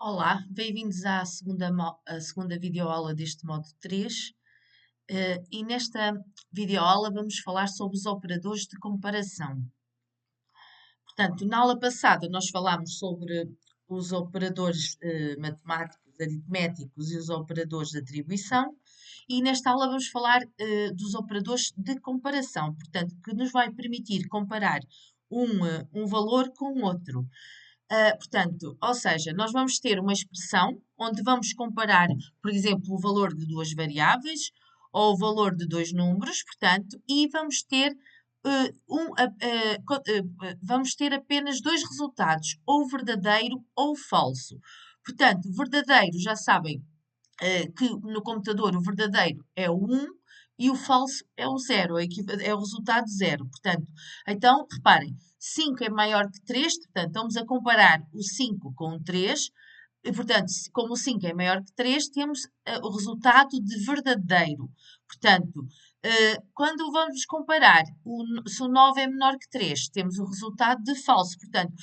Olá, bem-vindos à segunda videoaula deste módulo 3. E nesta videoaula vamos falar sobre os operadores de comparação. Portanto, na aula passada nós falámos sobre os operadores matemáticos, aritméticos e os operadores de atribuição, e nesta aula vamos falar dos operadores de comparação, portanto, que nos vai permitir comparar um valor com outro. Portanto, ou seja, nós vamos ter uma expressão onde vamos comparar, por exemplo, o valor de duas variáveis ou o valor de dois números, portanto, e vamos ter, vamos ter apenas dois resultados, ou verdadeiro ou falso. Portanto, verdadeiro, já sabem, que no computador o verdadeiro é o 1 e o falso é o 0, é o resultado zero. Portanto, então, reparem, 5 é maior que 3, portanto, vamos a comparar o 5 com o 3, e, portanto, como o 5 é maior que 3, temos o resultado de verdadeiro. Portanto, quando vamos comparar se o 9 é menor que 3, temos o resultado de falso. Portanto,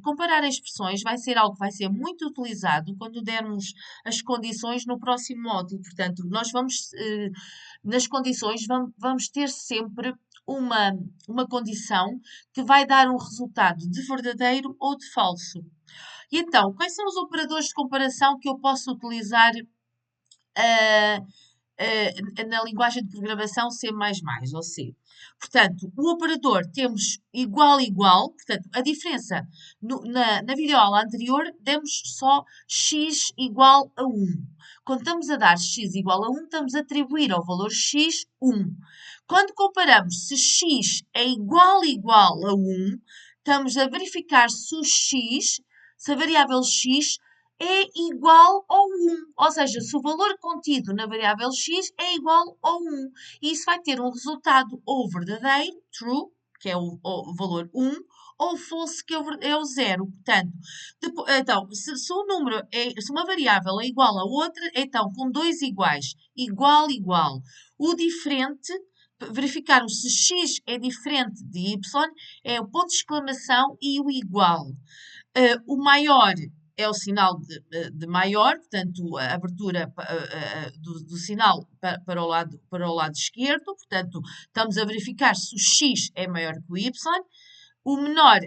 comparar expressões vai ser algo que vai ser muito utilizado quando dermos as condições no próximo módulo. Portanto, nós vamos, nas condições, vamos ter sempre uma condição que vai dar um resultado de verdadeiro ou de falso. E então, quais são os operadores de comparação que eu posso utilizar ah, na linguagem de programação C++ ou C? Portanto, o operador temos igual, igual, portanto, a diferença na videoaula anterior demos só x igual a 1. Quando estamos a dar x igual a 1, estamos a atribuir ao valor x 1. Quando comparamos se x é igual, igual a 1, estamos a verificar se a variável x é igual ao 1. Ou seja, se o valor contido na variável x é igual ao 1. E isso vai ter um resultado ou verdadeiro, true, que é o valor 1, ou false, que é o 0. Portanto, então, se o número se uma variável é igual a outra, então com dois iguais, igual, igual. O diferente, verificarmos se x é diferente de y, é o ponto de exclamação e o igual. O maior é o sinal de maior, portanto, a abertura do sinal para o lado esquerdo, portanto, estamos a verificar se o x é maior que o y. O menor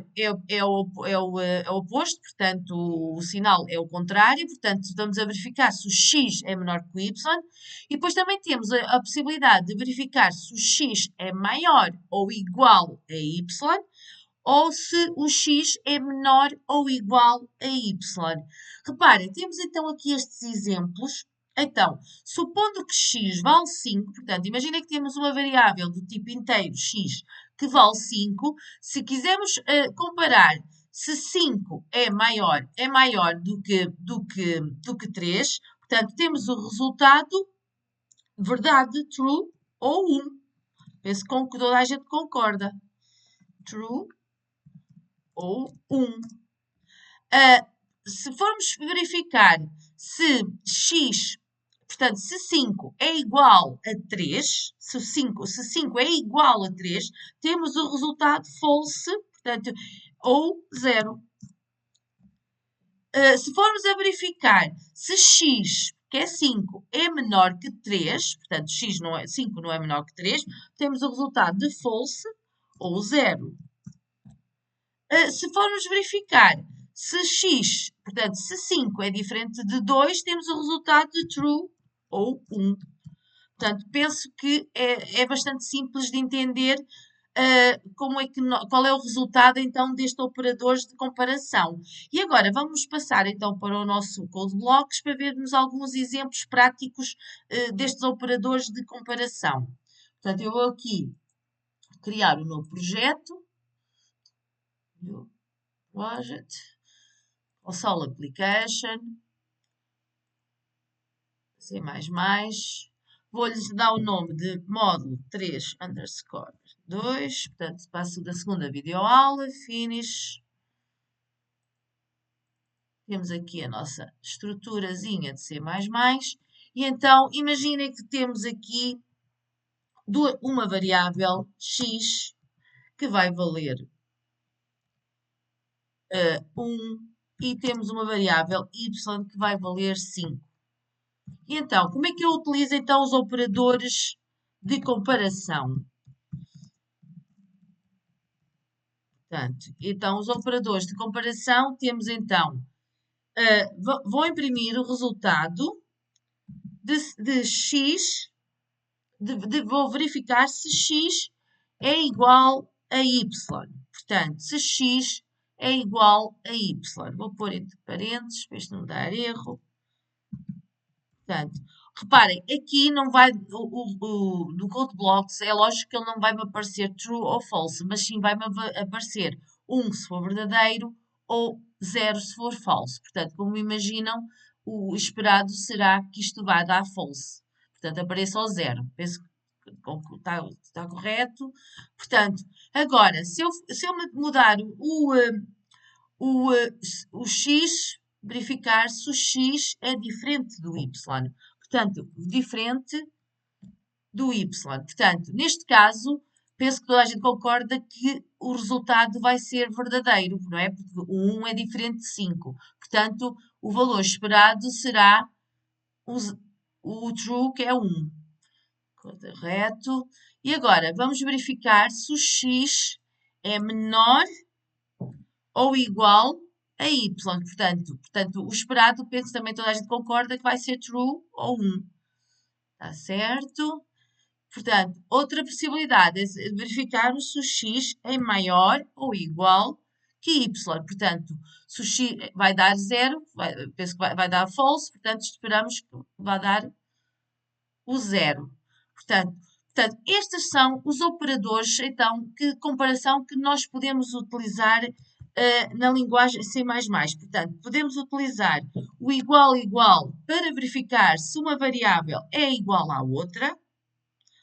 é o oposto, portanto, o sinal é o contrário, portanto, estamos a verificar se o x é menor que o y. E depois também temos a possibilidade de verificar se o x é maior ou igual a y, ou se o x é menor ou igual a y. Reparem, temos então aqui estes exemplos. Então, supondo que x vale 5, portanto, imagina que temos uma variável do tipo inteiro x que vale 5. Se quisermos comparar se 5 é maior do que 3, portanto, temos o resultado verdade, true, ou 1. Penso que toda a gente concorda. True ou 1. Se formos verificar se x, portanto, se 5 é igual a 3, se 5 é igual a 3, temos o resultado false, portanto, ou 0. Se formos a verificar se x, que é 5, é menor que 3, portanto, 5 não é menor que 3, temos o resultado de false, ou 0. Se formos verificar se x, portanto, se 5 é diferente de 2, temos o resultado de true ou 1. Portanto, penso que é bastante simples de entender qual é o resultado então destes operadores de comparação. E agora vamos passar então para o nosso Code Blocks para vermos alguns exemplos práticos destes operadores de comparação. Portanto, eu vou aqui criar um novo projeto. Project, ou Sol Application, C++, vou-lhes dar o nome de módulo 3 underscore 2, portanto, passo da segunda videoaula, finish. Temos aqui a nossa estruturazinha de C++, e então, imaginem que temos aqui uma variável x que vai valer 1, e temos uma variável y que vai valer 5. E então, como é que eu utilizo então os operadores de comparação? Portanto, então, os operadores de comparação temos então, vou imprimir o resultado de x, vou verificar se x é igual a y. Portanto, se x é igual a y. Vou pôr entre parênteses, para isto não dar erro. Portanto, reparem, aqui não vai, no code blocks, é lógico que ele não vai me aparecer true ou false, mas sim vai me aparecer 1 se for verdadeiro ou 0 se for falso. Portanto, como imaginam, o esperado será que isto vai dar false. Portanto, apareça ao 0. Penso que está correto. Portanto, agora, se eu mudar o x, verificar se o x é diferente do y. Portanto, diferente do y. Portanto, neste caso, penso que toda a gente concorda que o resultado vai ser verdadeiro, não é? Porque o 1 é diferente de 5. Portanto, o valor esperado será o true, que é 1. Correto. E agora, vamos verificar se o x é menor ou igual a y. Portanto, o esperado, penso também toda a gente concorda que vai ser true ou 1. Está certo? Portanto, outra possibilidade é verificarmos se o x é maior ou igual que y. Portanto, se o x vai dar 0, penso que vai dar false, portanto, esperamos que vai dar o 0. Portanto, estes são os operadores, então, de comparação que nós podemos utilizar na linguagem C++. Portanto, podemos utilizar o igual para verificar se uma variável é igual à outra.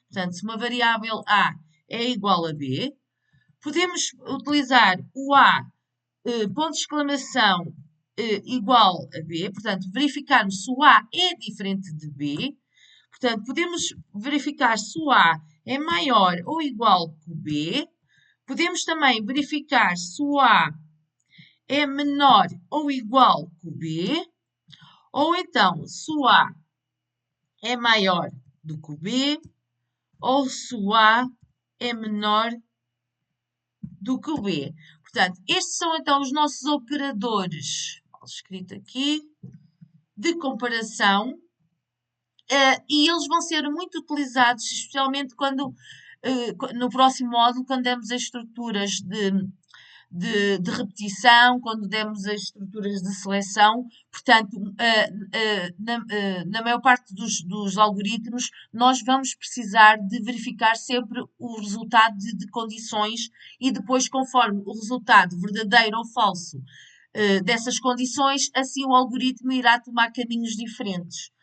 Portanto, se uma variável A é igual a B. Podemos utilizar o A, ponto de exclamação, igual a B. Portanto, verificarmos se o A é diferente de B. Portanto, podemos verificar se o A é maior ou igual que o B. Podemos também verificar se o A é menor ou igual que o B. Ou então, se o A é maior do que o B. Ou se o A é menor do que o B. Portanto, estes são então os nossos operadores, escrito aqui, de comparação. E eles vão ser muito utilizados, especialmente quando, no próximo módulo, quando demos as estruturas de repetição, quando demos as estruturas de seleção. Portanto, na maior parte dos algoritmos, nós vamos precisar de verificar sempre o resultado de condições e depois, conforme o resultado verdadeiro ou falso dessas condições, assim o algoritmo irá tomar caminhos diferentes.